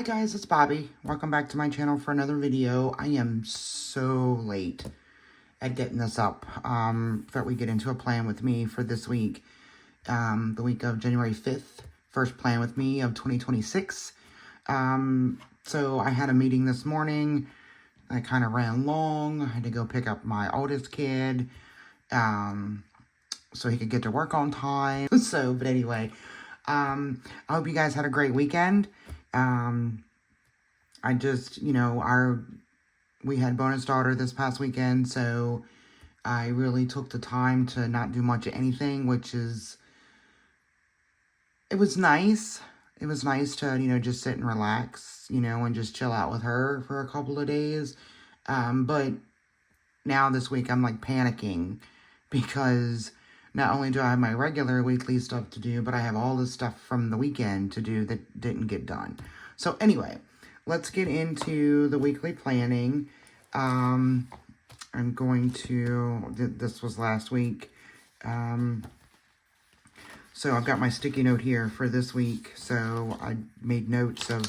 Hi guys, it's Bobby. Welcome back to my channel for another video. I am so late at getting this up. Thought we'd get into a plan with me for this week. The week of January 5th. First plan with me of 2026. So I had a meeting this morning. I kind of ran long. I had to go pick up my oldest kid. So he could get to work on time. But anyway, I hope you guys had a great weekend. I just, we had bonus daughter this past weekend, so I really took the time to not do much of anything, it was nice. It was nice to, just sit and relax, and just chill out with her for a couple of days. But now this week I'm like panicking because not only do I have my regular weekly stuff to do, but I have all this stuff from the weekend to do that didn't get done. So anyway, let's get into the weekly planning. I'm going to, this was last week. So I've got my sticky note here for this week. So I made notes of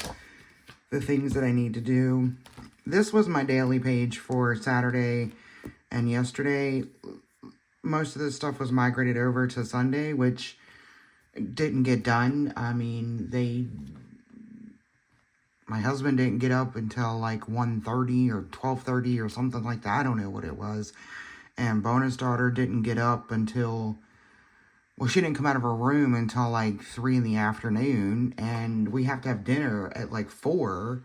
the things that I need to do. This was my daily page for Saturday and yesterday. Most of this stuff was migrated over to Sunday, which didn't get done. I mean, my husband didn't get up until like 1:30 or 12:30 or something like that. I don't know what it was. And bonus daughter didn't get up until, well, she didn't come out of her room until like 3 in the afternoon. And we have to have dinner at like 4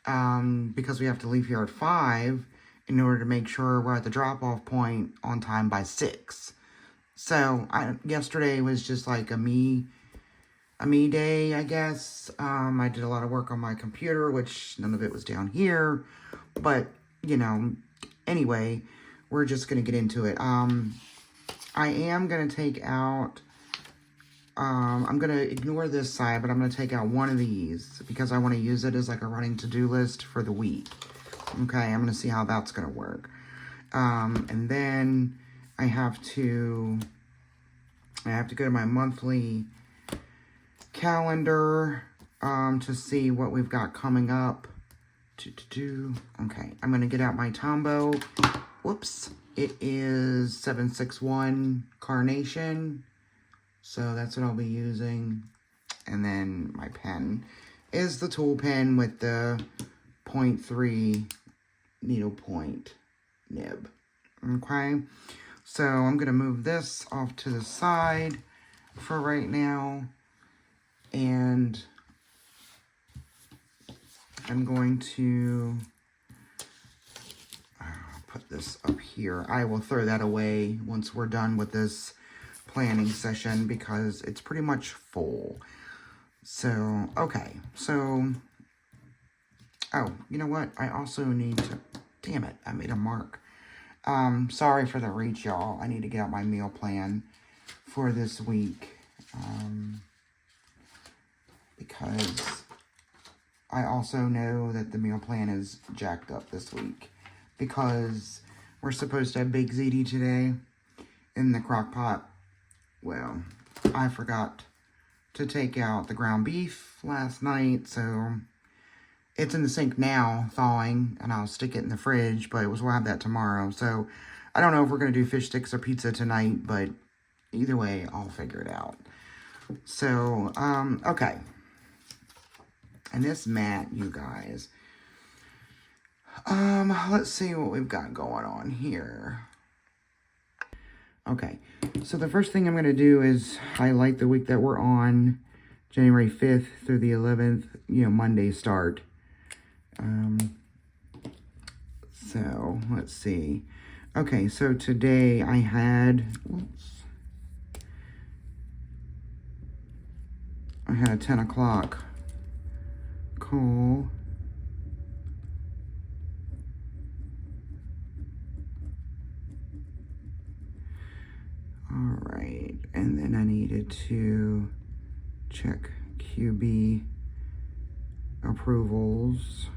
because we have to leave here at 5 in order to make sure we're at the drop-off point on time by 6. So yesterday was just like a me day, I guess. I did a lot of work on my computer, which none of it was down here. But, anyway, we're just going to get into it. I am going to take out, I'm going to ignore this side, but I'm going to take out one of these because I want to use it as like a running to-do list for the week. Okay, I'm going to see how that's going to work. And then I have to go to my monthly calendar to see what we've got coming up. Okay, I'm going to get out my Tombow. Whoops. It is 761 Carnation. So that's what I'll be using. And then my pen is the tool pen with the 0.3 needle point nib. Okay. So I'm going to move this off to the side for right now. And I'm going to put this up here. I will throw that away once we're done with this planning session because it's pretty much full. So, okay. So, oh, you know what? I also need to, damn it, I made a mark. Sorry for the reach, y'all. I need to get out my meal plan for this week. Because I also know that the meal plan is jacked up this week. Because we're supposed to have Big Ziti today in the crock pot. Well, I forgot to take out the ground beef last night, so it's in the sink now, thawing, and I'll stick it in the fridge, but we'll have that tomorrow. So I don't know if we're going to do fish sticks or pizza tonight, but either way, I'll figure it out. So, okay. And this mat, you guys. Let's see what we've got going on here. Okay, so the first thing I'm going to do is highlight the week that we're on, January 5th through the 11th, Monday start. So, let's see. Okay, so today I had, a 10 o'clock call. All right, and then I needed to check QB approvals.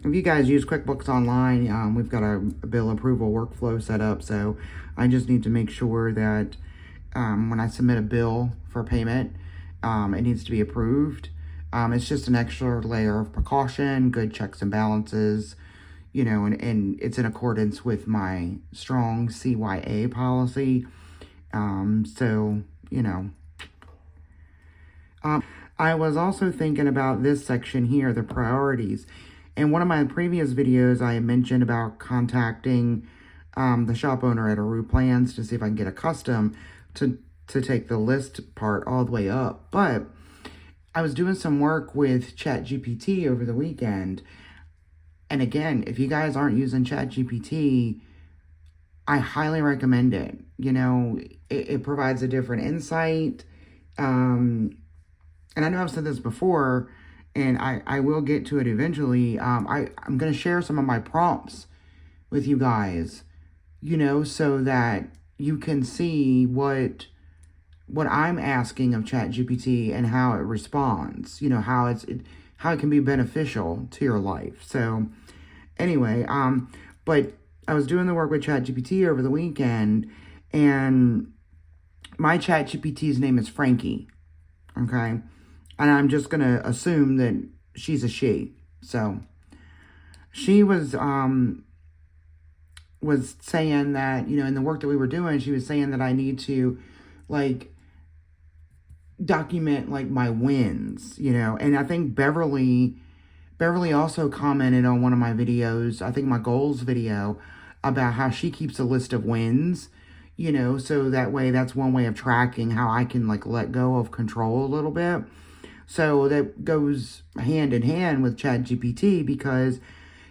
If you guys use QuickBooks Online, we've got a bill approval workflow set up, so I just need to make sure that when I submit a bill for payment, it needs to be approved. It's just an extra layer of precaution, good checks and balances, you know, and it's in accordance with my strong CYA policy. So, you know. I was also thinking about this section here, the priorities. In one of my previous videos, I mentioned about contacting the shop owner at Aru Plans to see if I can get a custom to take the list part all the way up. But I was doing some work with ChatGPT over the weekend. And again, if you guys aren't using ChatGPT, I highly recommend it. You know, it provides a different insight. And I know I've said this before, and I will get to it eventually. I'm going to share some of my prompts with you guys, you know, so that you can see what I'm asking of ChatGPT and how it responds, you know, how it can be beneficial to your life. So anyway, but I was doing the work with ChatGPT over the weekend, and my ChatGPT's name is Frankie, okay? And I'm just going to assume that she's a she. So she was saying that, you know, in the work that we were doing, she was saying that I need to, like, document, like, my wins, you know. And I think Beverly also commented on one of my videos, I think my goals video, about how she keeps a list of wins, you know, so that way, that's one way of tracking how I can, like, let go of control a little bit. So that goes hand in hand with ChatGPT, because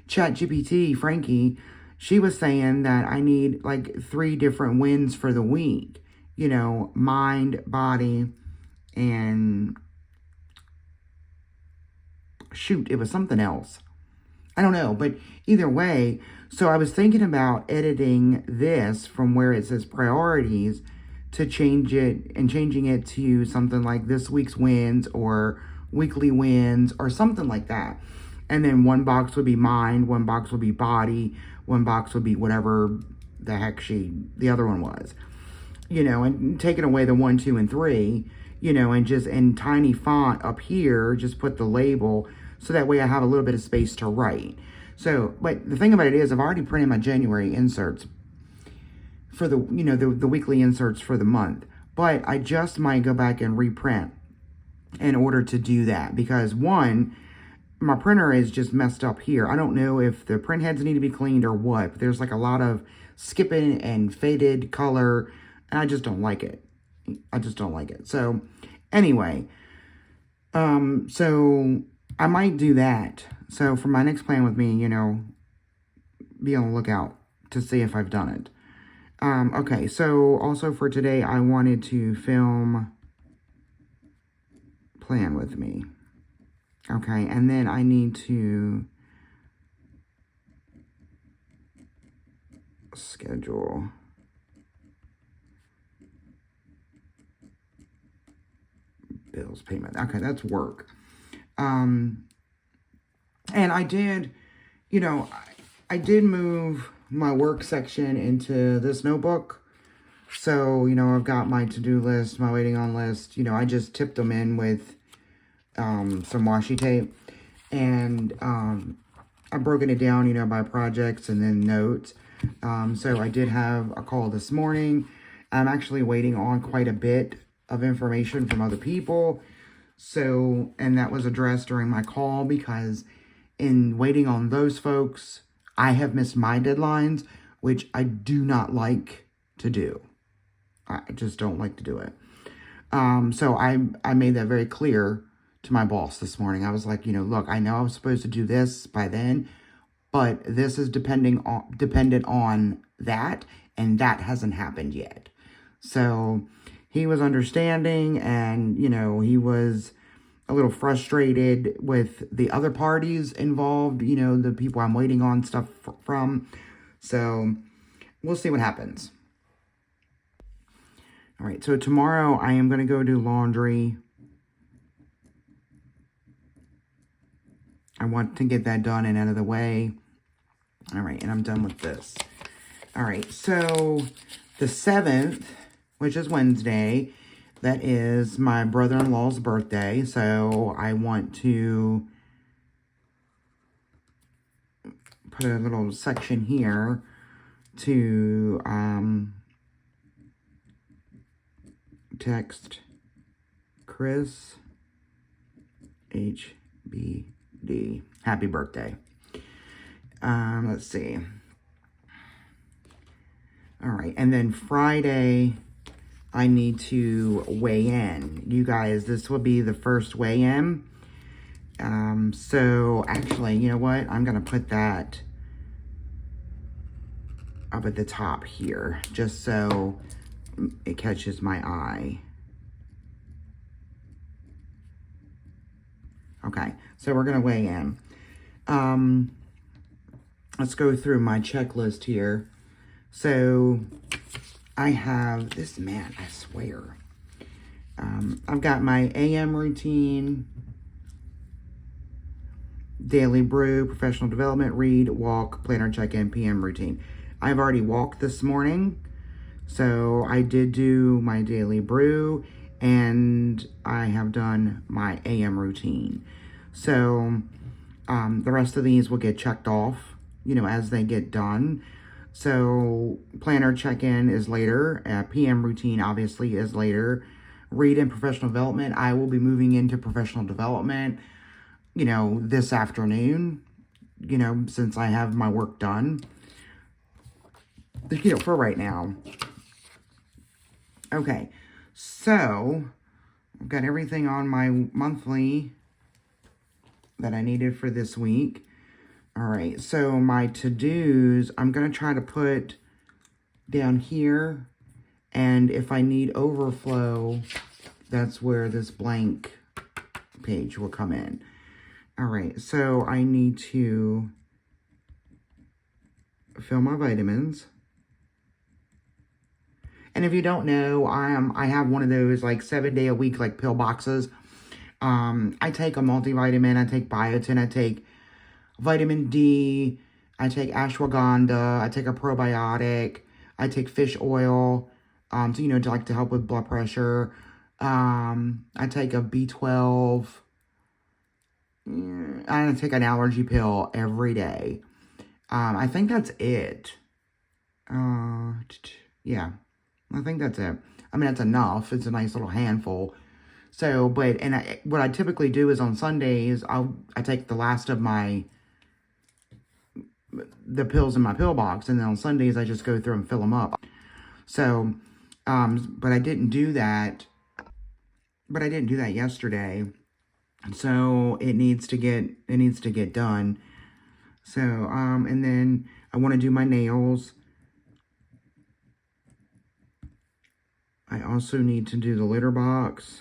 ChatGPT, Frankie, she was saying that I need like 3 different wins for the week. You know, mind, body, and shoot, it was something else. I don't know, but either way, so I was thinking about editing this from where it says priorities to change it and changing it to something like this week's wins or weekly wins or something like that. And then one box would be mind, one box would be body, one box would be whatever the heck the other one was, you know, and taking away the 1, 2, and 3, you know, and just in tiny font up here, just put the label so that way I have a little bit of space to write. So, but the thing about it is I've already printed my January inserts for the, you know, the weekly inserts for the month. But I just might go back and reprint in order to do that. Because one, my printer is just messed up here. I don't know if the print heads need to be cleaned or what. But there's like a lot of skipping and faded color. And I just don't like it. I just don't like it. So anyway, so I might do that. So for my next plan with me, you know, be on the lookout to see if I've done it. Okay, so also for today, I wanted to film Plan With Me. Okay, and then I need to schedule bills payment. Okay, that's work. And I did, you know, I did move my work section into this notebook. So, you know, I've got my to-do list, my waiting on list. You know, I just tipped them in with some washi tape. And I've broken it down, you know, by projects and then notes. So I did have a call this morning. I'm actually waiting on quite a bit of information from other people. So, and that was addressed during my call, because in waiting on those folks, I have missed my deadlines, which I do not like to do. I just don't like to do it. So I made that very clear to my boss this morning. I was like, you know, look, I know I was supposed to do this by then, but this is dependent on that, and that hasn't happened yet. So he was understanding, and, you know, he was a little frustrated with the other parties involved, you know, the people I'm waiting on stuff from. So we'll see what happens. All right, so tomorrow I am going to go do laundry. I want to get that done and out of the way. All right, and I'm done with this. All right, so the 7th, which is Wednesday, that is my brother-in-law's birthday, so I want to put a little section here to text Chris HBD. Happy birthday. Let's see. All right, and then Friday, I need to weigh in. You guys, this will be the first weigh-in. So actually, you know what? I'm gonna put that up at the top here, just so it catches my eye. Okay, so we're gonna weigh in. Let's go through my checklist here. So I have this, man, I swear. I've got my AM routine, daily brew, professional development, read, walk, planner check-in, PM routine. I've already walked this morning, so I did do my daily brew, and I have done my AM routine. So the rest of these will get checked off, you know, as they get done. So planner check-in is later. PM routine obviously is later. Read and professional development. I will be moving into professional development, you know, this afternoon, you know, since I have my work done, you know, for right now. Okay, so I've got everything on my monthly that I needed for this week. All right, so my to-dos, I'm going to try to put down here, and if I need overflow, that's where this blank page will come in. All right, so I need to fill my vitamins. And if you don't know, I have one of those like 7-day-a-week like pill boxes. I take a multivitamin, I take biotin, I take vitamin D, I take ashwagandha, I take a probiotic, I take fish oil, so, you know, to help with blood pressure. I take a B12, I take an allergy pill every day. I think that's it. Yeah, I think that's it. I mean, that's enough. It's a nice little handful. So, but, and what I typically do is on Sundays, I take the last of the pills in my pill box, and then on Sundays I just go through and fill them up. So, but I didn't do that. But I didn't do that yesterday. So it needs to get done. So, and then I want to do my nails. I also need to do the litter box.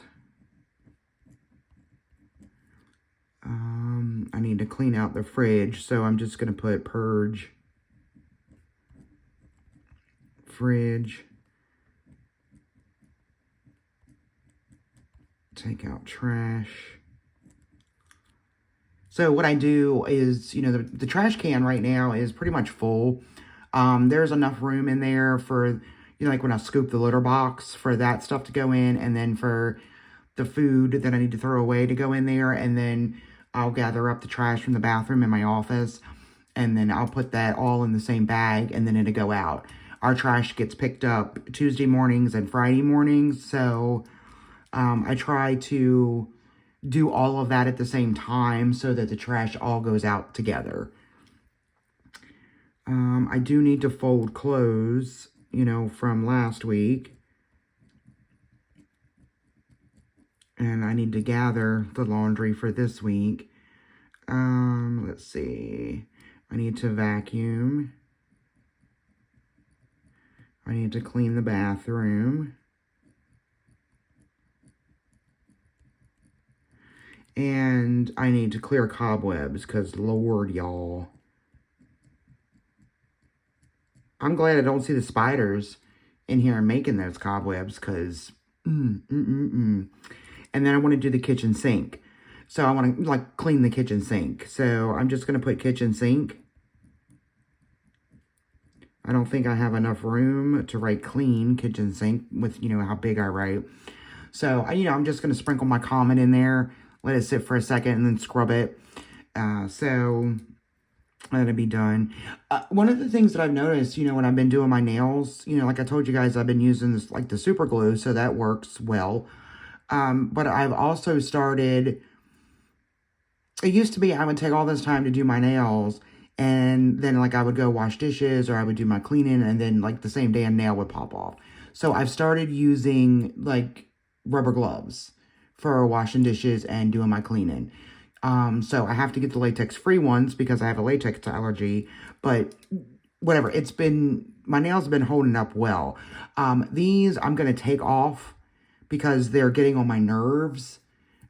I need to clean out the fridge, so I'm just going to put purge, fridge, take out trash. So what I do is, you know, the trash can right now is pretty much full. There's enough room in there for, you know, like when I scoop the litter box, for that stuff to go in, and then for the food that I need to throw away to go in there, and then I'll gather up the trash from the bathroom in my office, and then I'll put that all in the same bag, and then it'll go out. Our trash gets picked up Tuesday mornings and Friday mornings, so I try to do all of that at the same time so that the trash all goes out together. I do need to fold clothes, you know, from last week. And I need to gather the laundry for this week. Let's see. I need to vacuum. I need to clean the bathroom. And I need to clear cobwebs, because Lord, y'all. I'm glad I don't see the spiders in here making those cobwebs, because And then I want to do the kitchen sink. So I want to, like, clean the kitchen sink. So I'm just going to put kitchen sink. I don't think I have enough room to write clean kitchen sink with, you know, how big I write. So, I'm just going to sprinkle my Comet in there, let it sit for a second, and then scrub it. So that'll be done. One of the things that I've noticed, when I've been doing my nails, like I told you guys, I've been using this, like the super glue, so that works well. But I've also started, it used to be I would take all this time to do my nails, and then like I would go wash dishes or I would do my cleaning, and then like the same day a nail would pop off. So I've started using like rubber gloves for washing dishes and doing my cleaning. So I have to get the latex free ones because I have a latex allergy, but whatever, my nails have been holding up well. These I'm going to take off because they're getting on my nerves.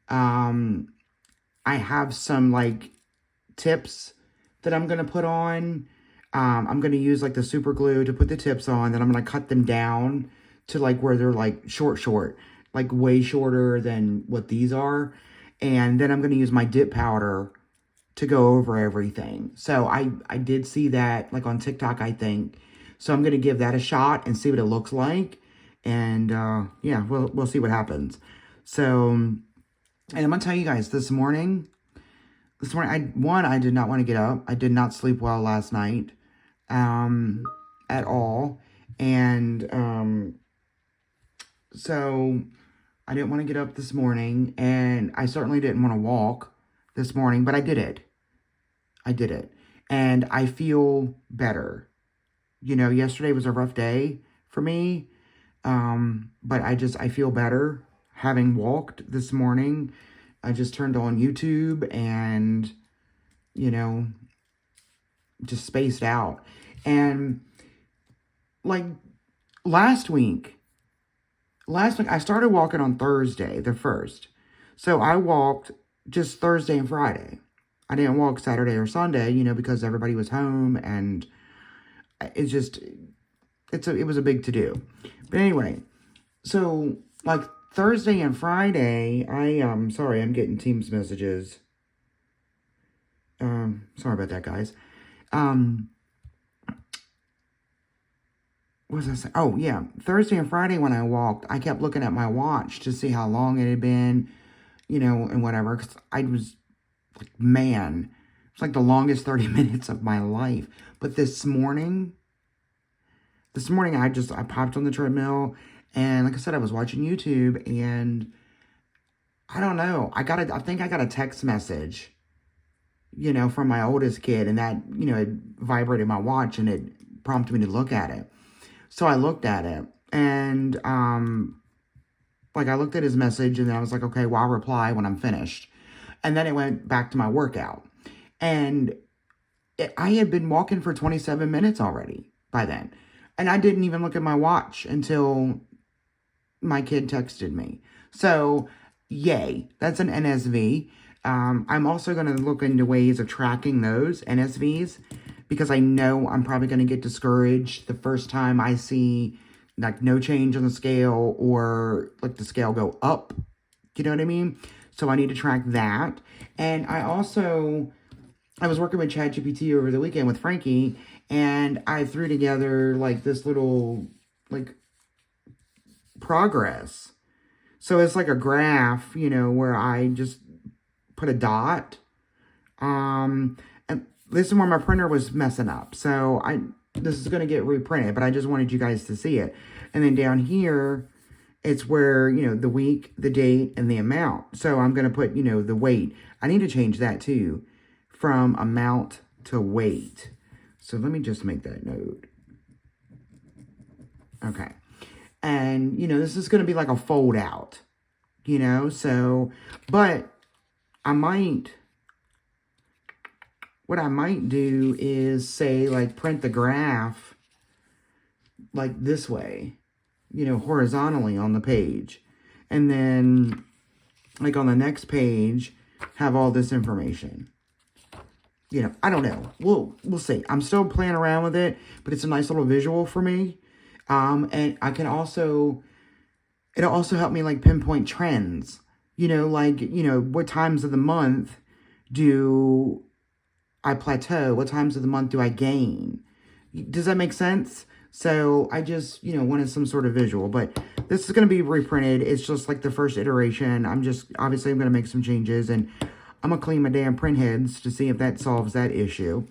I have some like tips that I'm going to put on. I'm going to use like the super glue to put the tips on. Then I'm going to cut them down to like where they're like short, like way shorter than what these are. And then I'm going to use my dip powder to go over everything. So I did see that like on TikTok, I think. So I'm going to give that a shot and see what it looks like. And yeah, we'll see what happens. So, and I'm going to tell you guys, this morning, I did not want to get up. I did not sleep well last night at all. And so I didn't want to get up this morning, and I certainly didn't want to walk this morning, but I did it. And I feel better. Yesterday was a rough day for me, but I feel better having walked this morning. I just turned on YouTube and, just spaced out. And like last week, I started walking on Thursday, the 1st. So I walked just Thursday and Friday. I didn't walk Saturday or Sunday, because everybody was home, and it was a big to-do. But anyway, so like Thursday and Friday, sorry, I'm getting Teams messages. Sorry about that, guys. What was I saying? Oh, yeah. Thursday and Friday when I walked, I kept looking at my watch to see how long it had been, and whatever. Because I was like, man, it's like the longest 30 minutes of my life. But this morning, I popped on the treadmill. And like I said, I was watching YouTube. And I don't know. I think I got a text message, from my oldest kid. And that, it vibrated my watch. And it prompted me to look at it. So I looked at it, and, like, I looked at his message, and then I was like, okay, well, I'll reply when I'm finished. And then it went back to my workout. And I had been walking for 27 minutes already by then. And I didn't even look at my watch until my kid texted me. So, yay, that's an NSV. I'm also going to look into ways of tracking those NSVs, because I know I'm probably going to get discouraged the first time I see like no change on the scale, or like the scale go up. You know what I mean? So I need to track that. And I was working with ChatGPT over the weekend with Frankie, and I threw together like this little like progress. So it's like a graph, where I just put a dot. And this is where my printer was messing up. So this is going to get reprinted, but I just wanted you guys to see it. And then down here, it's where, the week, the date, and the amount. So I'm going to put, the weight. I need to change that too, from amount to weight. So let me just make that note. Okay. And, this is going to be like a fold out, so, but what I might do is say, like, print the graph like this way, horizontally on the page. And then, like, on the next page, have all this information. I don't know. We'll see. I'm still playing around with it, but it's a nice little visual for me. And I can it'll also help me, like, pinpoint trends. What times of the month do I plateau? What times of the month do I gain? Does that make sense? So I just, wanted some sort of visual. But this is going to be reprinted. It's just like the first iteration. Obviously I'm going to make some changes, and I'm going to clean my damn print heads to see if that solves that issue.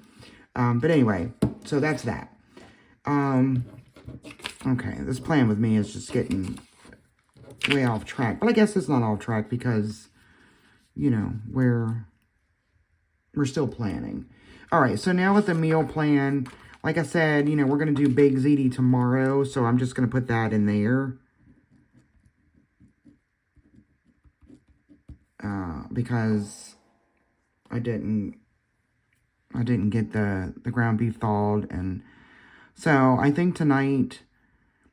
But anyway, so that's that. Okay, this plan with me is just getting way off track. But I guess it's not off track because, you know, we're still planning. All right, so now with the meal plan, like I said, you know, we're going to do Big Ziti tomorrow, so I'm just going to put that in there. Because I didn't get the ground beef thawed, and so I think tonight,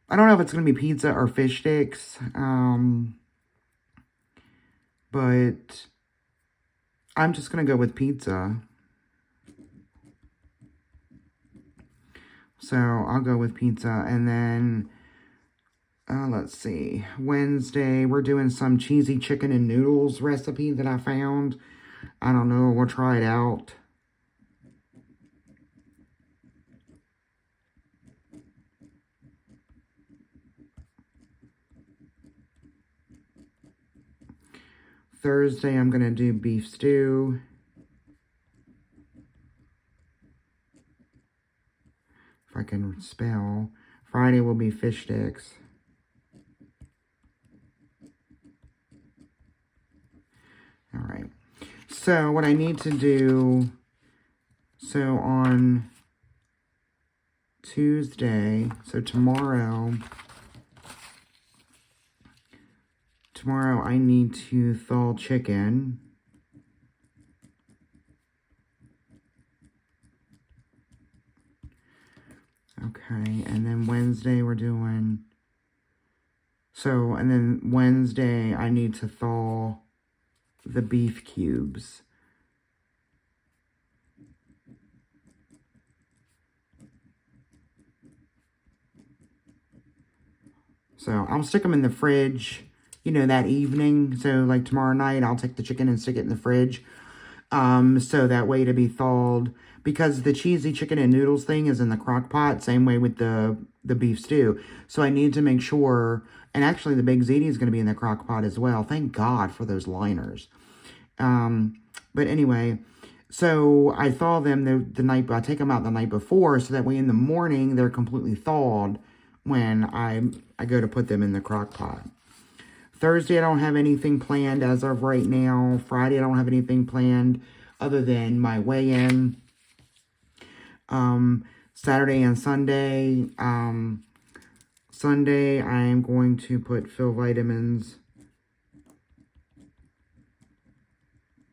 I don't know if it's going to be pizza or fish sticks, but I'm just going to go with pizza. So I'll go with pizza, and then, let's see, Wednesday, we're doing some cheesy chicken and noodles recipe that I found. I don't know, we'll try it out. Thursday, I'm going to do beef stew. If I can spell. Friday will be fish sticks. All right. So what I need to do, so on Tuesday, so tomorrow I need to thaw chicken. Okay, and then Wednesday we're doing, and then Wednesday I need to thaw the beef cubes. So I'll stick them in the fridge, you know, that evening. So like tomorrow night, I'll take the chicken and stick it in the fridge. So that way to be thawed, because the cheesy chicken and noodles thing is in the crock pot, same way with the beef stew. So I need to make sure, and actually the Big Ziti is going to be in the crock pot as well. Thank God for those liners. But anyway, so I thaw them the night, I take them out the night before, so that way in the morning they're completely thawed when I go to put them in the crock pot. Thursday, I don't have anything planned as of right now. Friday, I don't have anything planned other than my weigh-in. Saturday and Sunday. Sunday, I am going to put Fill vitamins,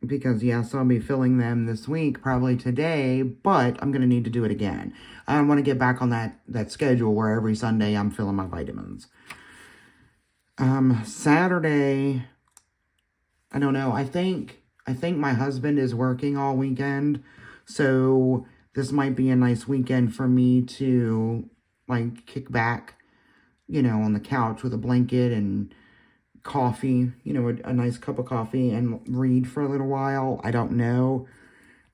because yes, I'll be filling them this week, probably today, but I'm going to need to do it again. I want to get back on that schedule where every Sunday I'm filling my vitamins. Saturday, I don't know. I think my husband is working all weekend, so this might be a nice weekend for me to, like, kick back, you know, on the couch with a blanket and coffee, you know, a nice cup of coffee, and read for a little while. I don't know.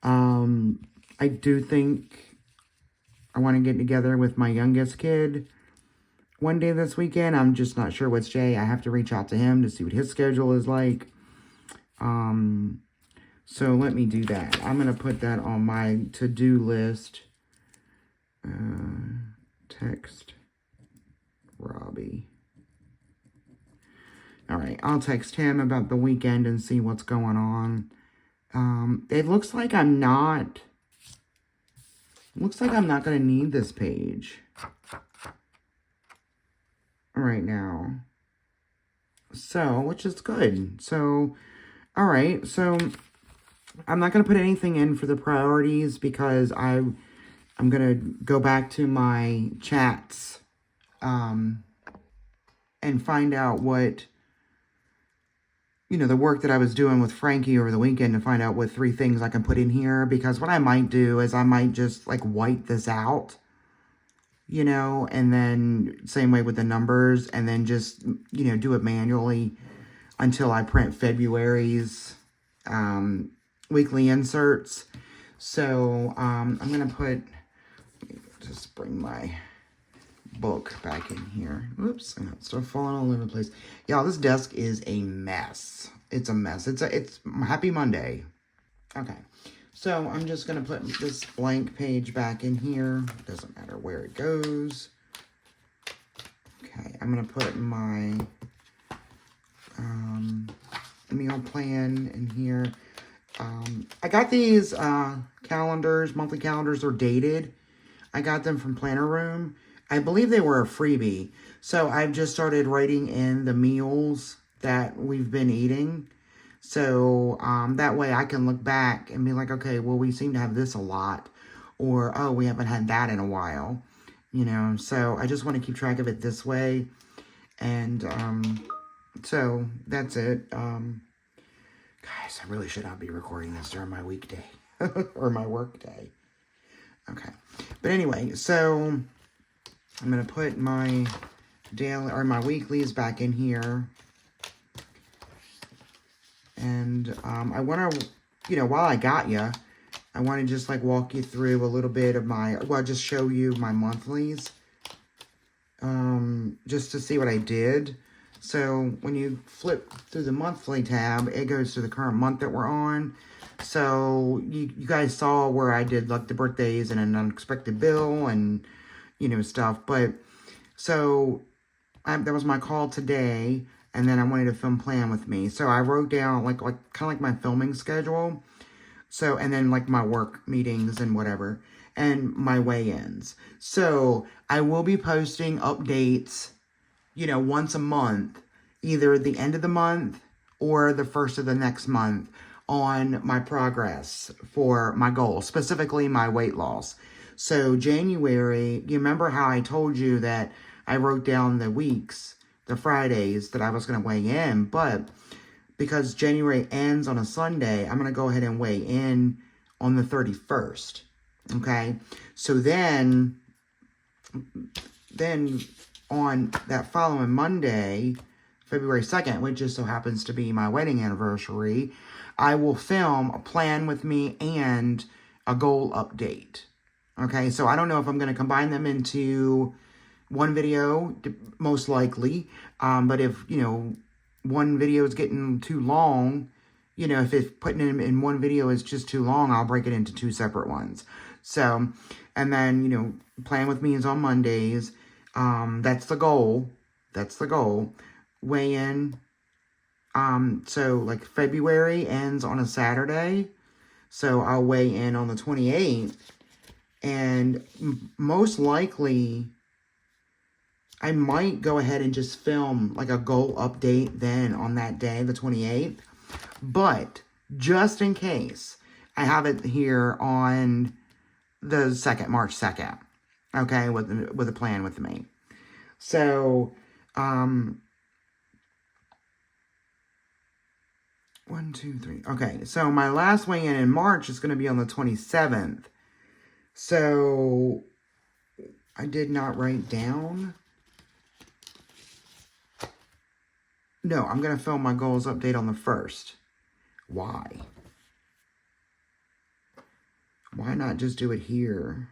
I do think I want to get together with my youngest kid one day this weekend. I'm just not sure which day. I have to reach out to him to see what his schedule is like. So let me do that. I'm going to put that on my to-do list. Text Robbie. All right, I'll text him about the weekend and see what's going on. It looks like I'm not going to need this page right now. So, which is good. So, all right. So, I'm not going to put anything in for the priorities because I'm going to go back to my chats and find out what, you know, the work that I was doing with Frankie over the weekend, to find out what 3 things I can put in here. Because what I might do is I might just, like, wipe this out, you know, and then same way with the numbers, and then just, you know, do it manually until I print February's weekly inserts. So I'm going to put, just bring my book back in here. Oops, I got stuff falling all over the place. Y'all, this desk is a mess. It's a mess. It's Happy Monday. Okay, so I'm just gonna put this blank page back in here. Doesn't matter where it goes. Okay, I'm gonna put my meal plan in here. I got these calendars, monthly calendars. They're dated. I got them from Planner Room. I believe they were a freebie. So I've just started writing in the meals that we've been eating. So that way I can look back and be like, okay, well, we seem to have this a lot. Or, oh, we haven't had that in a while. You know, so I just want to keep track of it this way. And so that's it. Guys, I really should not be recording this during my weekday. Or my work day. Okay. But anyway, so I'm going to put my daily or my weeklies back in here. And I want to, you know, while I got you, I want to just like walk you through a little bit of my, well, just show you my monthlies. Just to see what I did. So when you flip through the monthly tab, it goes to the current month that we're on. So you guys saw where I did like the birthdays and an unexpected bill and, you know, stuff. But so that was my call today. And then I wanted to film plan with me. So I wrote down like kind of like my filming schedule. So, and then like my work meetings and whatever. And my weigh-ins. So I will be posting updates, you know, once a month. Either the end of the month or the first of the next month. On my progress for my goal, specifically my weight loss. So January, you remember how I told you that I wrote down the weeks, the Fridays that I was going to weigh in, but because January ends on a Sunday, I'm going to go ahead and weigh in on the 31st. Okay. So then on that following Monday, February 2nd, which just so happens to be my wedding anniversary, I will film a plan with me and a goal update. Okay, so I don't know if I'm going to combine them into one video, most likely. But if, you know, one video is getting too long, you know, if putting it in one video is just too long, I'll break it into two separate ones. So, and then, you know, plan with me is on Mondays. That's the goal. That's the goal. Weigh in. So like February ends on a Saturday. So I'll weigh in on the 28th. And most likely, I might go ahead and just film like a goal update then on that day, the 28th. But just in case, I have it here on the 2nd, March 2nd. Okay, with a plan with me. So, 1, 2, 3. Okay, so my last weigh-in in March is going to be on the 27th. So, I did not write down. No, I'm going to film my goals update on the 1st. Why? Why not just do it here?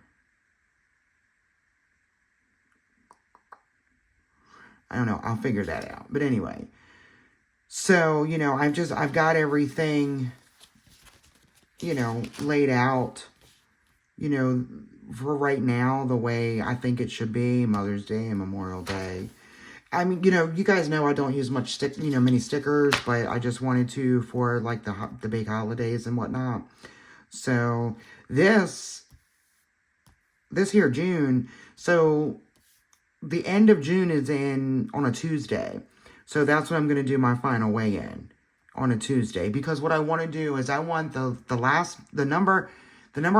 I don't know. I'll figure that out. But anyway. So, you know, I've got everything, you know, laid out, you know, for right now, the way I think it should be, Mother's Day and Memorial Day. I mean, you know, you guys know I don't use much many stickers, but I just wanted to for like the big holidays and whatnot. So this here, June, so the end of June is on a Tuesday. So that's when I'm going to do my final weigh-in on a Tuesday. Because what I want to do is I want the number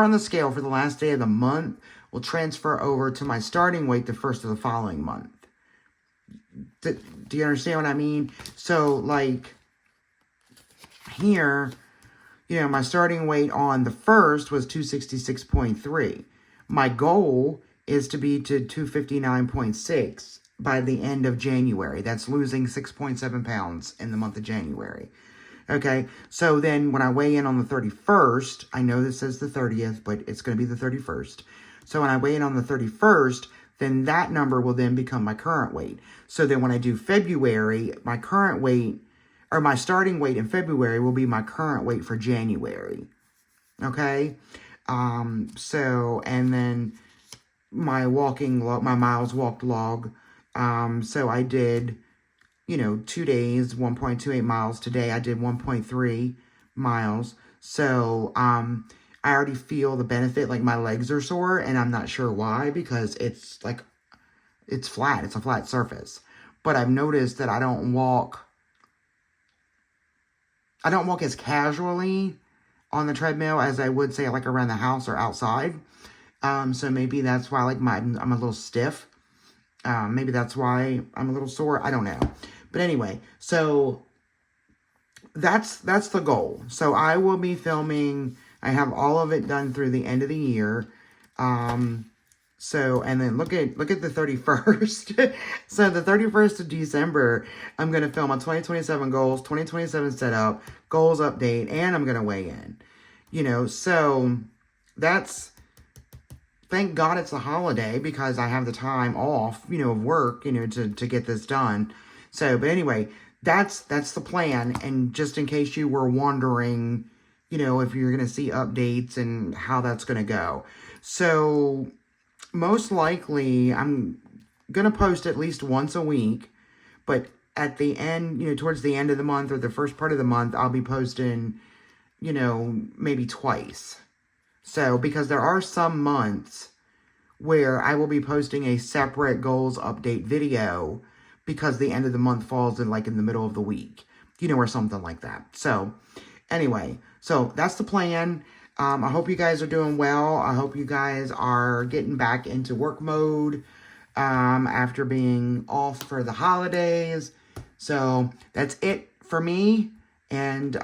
on the scale for the last day of the month will transfer over to my starting weight the first of the following month. Do you understand what I mean? So, like, here, you know, my starting weight on the 1st was 266.3. My goal is to be to 259.6 by the end of January. That's losing 6.7 pounds in the month of January. Okay, so then when I weigh in on the 31st, I know this says the 30th, but it's going to be the 31st. So when I weigh in on the 31st, then that number will then become my current weight. So then when I do February, my current weight, or my starting weight in February will be my current weight for January. Okay? So, and then my my miles walked log. So I did, 2 days, 1.28 miles. Today I did 1.3 miles. So, I already feel the benefit, like my legs are sore, and I'm not sure why, because it's flat. It's a flat surface. But I've noticed that I don't walk as casually on the treadmill as I would, say, like around the house or outside. So maybe that's why, like, I'm a little stiff. Maybe that's why I'm a little sore. I don't know. But anyway, so that's the goal. So I will be filming. I have all of it done through the end of the year. So, and then look at the 31st. So the 31st of December, I'm going to film a 2027 goals, 2027 setup, goals update, and I'm going to weigh in. So that's, thank God it's a holiday, because I have the time off, of work, to get this done. So, but anyway, that's the plan. And just in case you were wondering, if you're going to see updates and how that's going to go. So, most likely, I'm going to post at least once a week. But at the end, towards the end of the month or the first part of the month, I'll be posting, maybe twice. So, because there are some months where I will be posting a separate goals update video because the end of the month falls in the middle of the week, or something like that. So, anyway, so that's the plan. I hope you guys are doing well. I hope you guys are getting back into work mode after being off for the holidays. So, that's it for me. And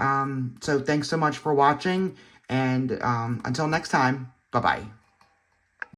so, thanks so much for watching. And until next time, bye-bye.